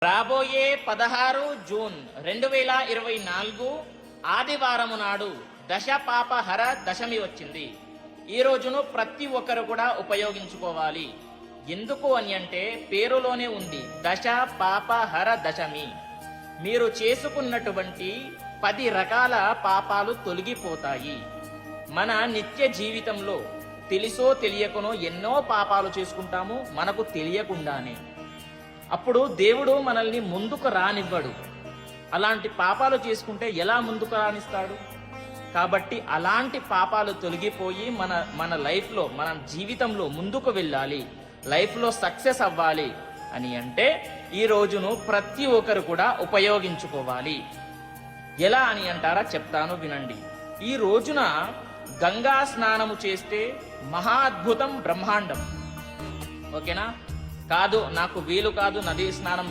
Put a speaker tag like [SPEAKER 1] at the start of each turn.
[SPEAKER 1] రాబోయే 16 జూన్ 2024 ఆదివారము నాడు దశ పాపహర దశమి వచ్చింది. ఈ రోజును ప్రతి ఒక్కరు కూడా ఉపయోగించుకోవాలి. ఎందుకు అని అంటే పేరులోనే ఉంది, దశ పాపహర దశమి. మీరు చేసుకున్నటువంటి 10 రకాల పాపాలు తొలగిపోతాయి. మన నిత్య జీవితంలో తెలిసో తెలియకనో ఎన్నో పాపాలు చేసుకుంటాము, మనకు తెలియకుండానే. అప్పుడు దేవుడు మనల్ని ముందుకు రానివ్వడు. అలాంటి పాపాలు చేసుకుంటే ఎలా ముందుకు రానిస్తాడు? కాబట్టి అలాంటి పాపాలు తొలగిపోయి మన లైఫ్లో, మన జీవితంలో ముందుకు వెళ్ళాలి, లైఫ్లో సక్సెస్ అవ్వాలి అని అంటే ఈ రోజును ప్రతి ఒక్కరు కూడా ఉపయోగించుకోవాలి. ఎలా అని అంటారా? చెప్తాను, వినండి. ఈ రోజున గంగా స్నానము చేస్తే మహా అద్భుతం, బ్రహ్మాండం. ఓకేనా? కాదు, నాకు వీలు కాదు, నదీ స్నానం